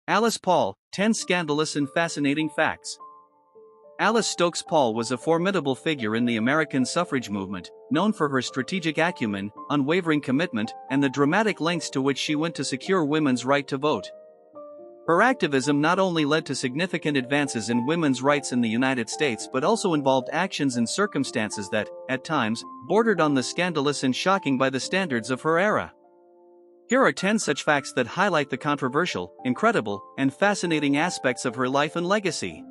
Alice Paul, 10 Scandalous and Fascinating Facts. Alice Stokes Paul was a formidable figure in the American suffrage movement, known for her strategic acumen, unwavering commitment, and the dramatic lengths to which she went to secure women's right to vote. Her activism not only led to significant advances in women's rights in the United States but also involved actions and circumstances that, at times, bordered on the scandalous and shocking by the standards of her era. Here are 10 such facts that highlight the controversial, incredible, and fascinating aspects of her life and legacy.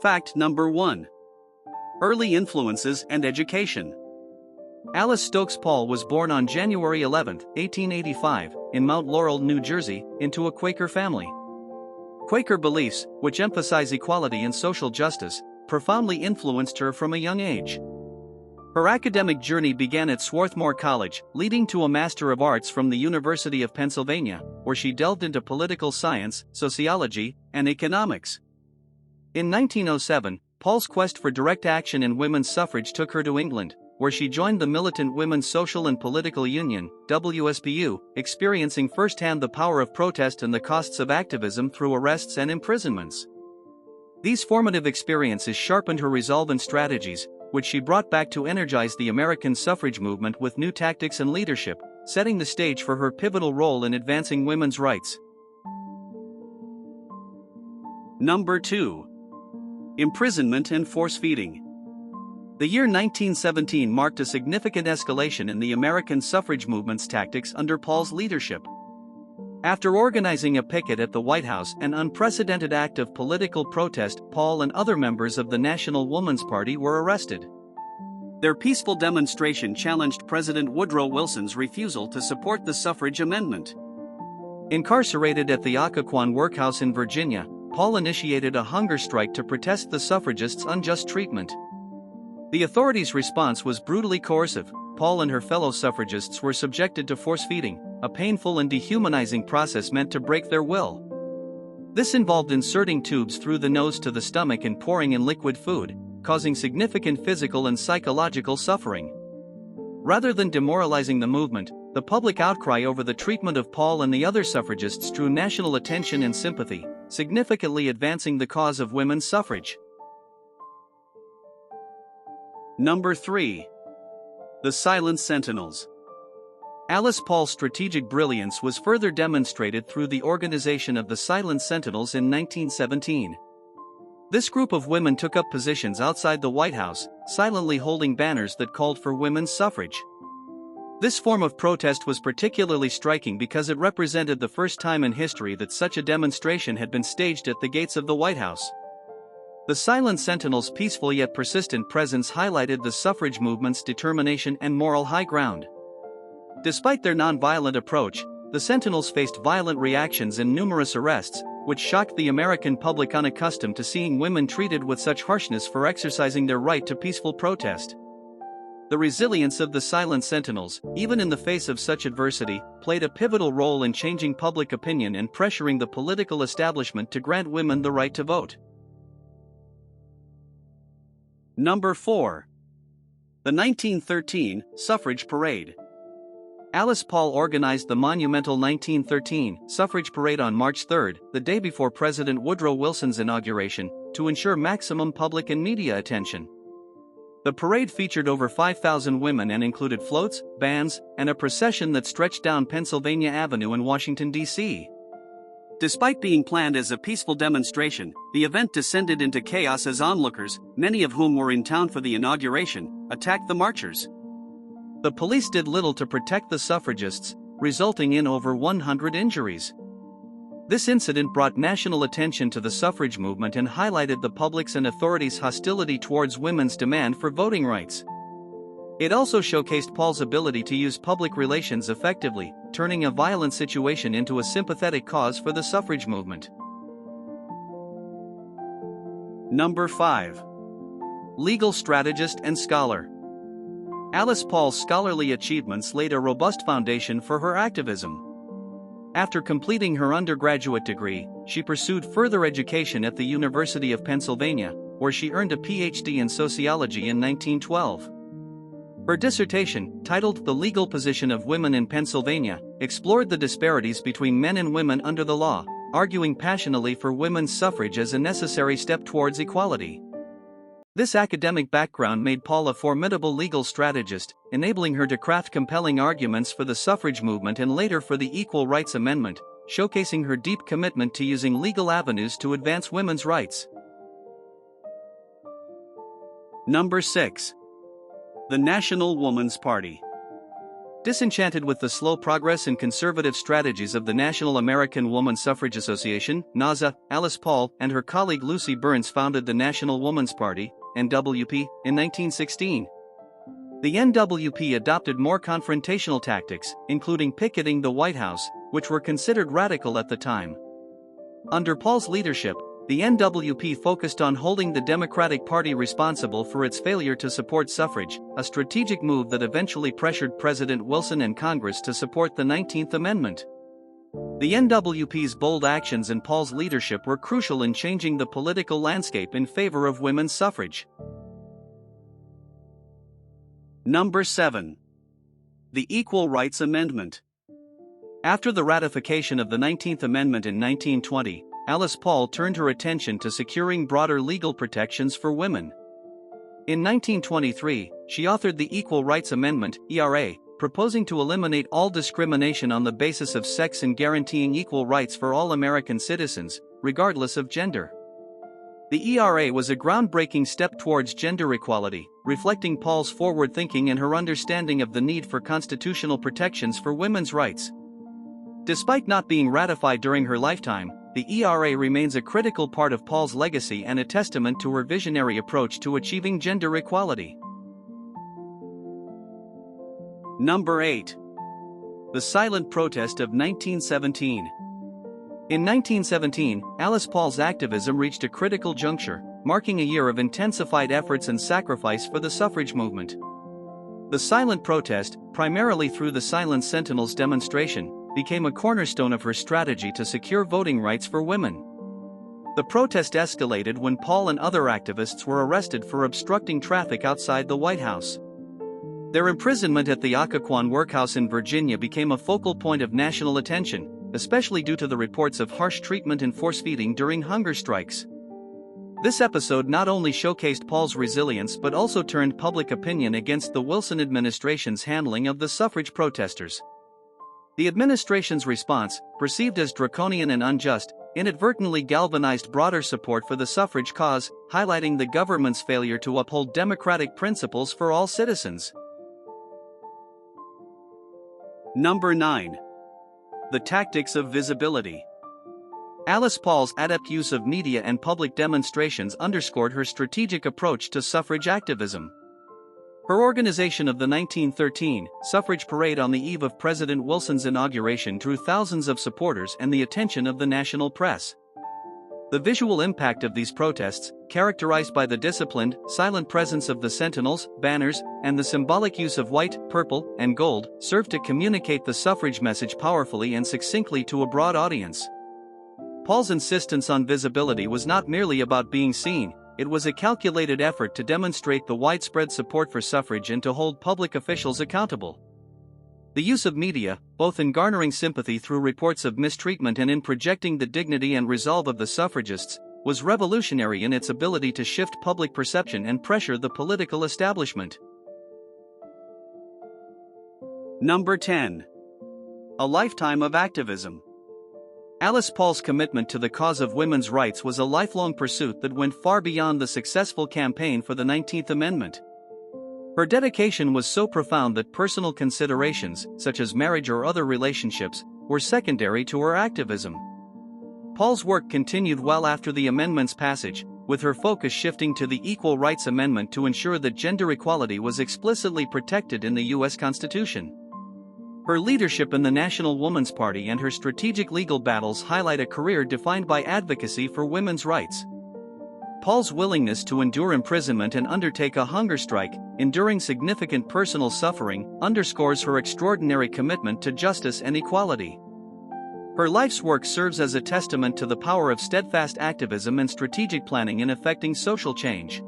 Fact number 1. Early influences and education. Alice Stokes Paul was born on January 11, 1885, in Mount Laurel, New Jersey, into a Quaker family. Quaker beliefs, which emphasize equality and social justice, profoundly influenced her from a young age. Her academic journey began at Swarthmore College, leading to a Master of Arts from the University of Pennsylvania, where she delved into political science, sociology, and economics. In 1907, Paul's quest for direct action in women's suffrage took her to England, where she joined the Militant Women's Social and Political Union, WSPU, experiencing firsthand the power of protest and the costs of activism through arrests and imprisonments. These formative experiences sharpened her resolve and strategies, which she brought back to energize the American suffrage movement with new tactics and leadership, setting the stage for her pivotal role in advancing women's rights. Number 2. Imprisonment and force-feeding. The year 1917 marked a significant escalation in the American suffrage movement's tactics under Paul's leadership. After organizing a picket at the White House, an unprecedented act of political protest, Paul and other members of the National Woman's Party were arrested. Their peaceful demonstration challenged President Woodrow Wilson's refusal to support the suffrage amendment. Incarcerated at the Occoquan Workhouse in Virginia, Paul initiated a hunger strike to protest the suffragists' unjust treatment. The authorities' response was brutally coercive. Paul and her fellow suffragists were subjected to force-feeding, a painful and dehumanizing process meant to break their will. This involved inserting tubes through the nose to the stomach and pouring in liquid food, causing significant physical and psychological suffering. Rather than demoralizing the movement, the public outcry over the treatment of Paul and the other suffragists drew national attention and sympathy, significantly advancing the cause of women's suffrage. Number 3. The Silent Sentinels. Alice Paul's strategic brilliance was further demonstrated through the organization of the Silent Sentinels in 1917. This group of women took up positions outside the White House, silently holding banners that called for women's suffrage. This form of protest was particularly striking because it represented the first time in history that such a demonstration had been staged at the gates of the White House. The Silent Sentinels' peaceful yet persistent presence highlighted the suffrage movement's determination and moral high ground. Despite their non-violent approach, the Sentinels faced violent reactions and numerous arrests, which shocked the American public unaccustomed to seeing women treated with such harshness for exercising their right to peaceful protest. The resilience of the Silent Sentinels, even in the face of such adversity, played a pivotal role in changing public opinion and pressuring the political establishment to grant women the right to vote. Number 4. The 1913 Suffrage Parade. Alice Paul organized the monumental 1913 Suffrage Parade on March 3, the day before President Woodrow Wilson's inauguration, to ensure maximum public and media attention. The parade featured over 5,000 women and included floats, bands, and a procession that stretched down Pennsylvania Avenue in Washington, D.C. Despite being planned as a peaceful demonstration, the event descended into chaos as onlookers, many of whom were in town for the inauguration, attacked the marchers. The police did little to protect the suffragists, resulting in over 100 injuries. This incident brought national attention to the suffrage movement and highlighted the public's and authorities' hostility towards women's demand for voting rights. It also showcased Paul's ability to use public relations effectively, turning a violent situation into a sympathetic cause for the suffrage movement. Number 5. Legal strategist and scholar. Alice Paul's scholarly achievements laid a robust foundation for her activism. After completing her undergraduate degree, she pursued further education at the University of Pennsylvania, where she earned a PhD in sociology in 1912. Her dissertation, titled The Legal Position of Women in Pennsylvania, explored the disparities between men and women under the law, arguing passionately for women's suffrage as a necessary step towards equality. This academic background made Paul a formidable legal strategist, enabling her to craft compelling arguments for the suffrage movement and later for the Equal Rights Amendment, showcasing her deep commitment to using legal avenues to advance women's rights. Number 6. The National Woman's Party. Disenchanted with the slow progress and conservative strategies of the National American Woman Suffrage Association, NASA, Alice Paul and her colleague Lucy Burns founded the National Woman's Party, NWP, in 1916. The NWP adopted more confrontational tactics, including picketing the White House, which were considered radical at the time. Under Paul's leadership, the NWP focused on holding the Democratic Party responsible for its failure to support suffrage, a strategic move that eventually pressured President Wilson and Congress to support the 19th Amendment. The NWP's bold actions and Paul's leadership were crucial in changing the political landscape in favor of women's suffrage. Number 7. The Equal Rights Amendment. After the ratification of the 19th Amendment in 1920, Alice Paul turned her attention to securing broader legal protections for women. In 1923, she authored the Equal Rights Amendment, ERA, proposing to eliminate all discrimination on the basis of sex and guaranteeing equal rights for all American citizens, regardless of gender. The ERA was a groundbreaking step towards gender equality, reflecting Paul's forward thinking and her understanding of the need for constitutional protections for women's rights. Despite not being ratified during her lifetime, the ERA remains a critical part of Paul's legacy and a testament to her visionary approach to achieving gender equality. Number 8. The Silent Protest of 1917. In 1917, Alice Paul's activism reached a critical juncture, marking a year of intensified efforts and sacrifice for the suffrage movement. The silent protest, primarily through the Silent Sentinels demonstration, became a cornerstone of her strategy to secure voting rights for women. The protest escalated when Paul and other activists were arrested for obstructing traffic outside the White House. Their imprisonment at the Occoquan workhouse in Virginia became a focal point of national attention, especially due to the reports of harsh treatment and force-feeding during hunger strikes. This episode not only showcased Paul's resilience but also turned public opinion against the Wilson administration's handling of the suffrage protesters. The administration's response, perceived as draconian and unjust, inadvertently galvanized broader support for the suffrage cause, highlighting the government's failure to uphold democratic principles for all citizens. Number 9. The Tactics of Visibility. Alice Paul's adept use of media and public demonstrations underscored her strategic approach to suffrage activism. Her organization of the 1913 suffrage parade on the eve of President Wilson's inauguration drew thousands of supporters and the attention of the national press. The visual impact of these protests, characterized by the disciplined, silent presence of the sentinels, banners, and the symbolic use of white, purple, and gold, served to communicate the suffrage message powerfully and succinctly to a broad audience. Paul's insistence on visibility was not merely about being seen, it was a calculated effort to demonstrate the widespread support for suffrage and to hold public officials accountable. The use of media, both in garnering sympathy through reports of mistreatment and in projecting the dignity and resolve of the suffragists, was revolutionary in its ability to shift public perception and pressure the political establishment. Number 10. A lifetime of activism. Alice Paul's commitment to the cause of women's rights was a lifelong pursuit that went far beyond the successful campaign for the 19th Amendment. Her dedication was so profound that personal considerations, such as marriage or other relationships, were secondary to her activism. Paul's work continued well after the amendment's passage, with her focus shifting to the Equal Rights Amendment to ensure that gender equality was explicitly protected in the U.S. Constitution. Her leadership in the National Woman's Party and her strategic legal battles highlight a career defined by advocacy for women's rights. Paul's willingness to endure imprisonment and undertake a hunger strike, enduring significant personal suffering, underscores her extraordinary commitment to justice and equality. Her life's work serves as a testament to the power of steadfast activism and strategic planning in effecting social change.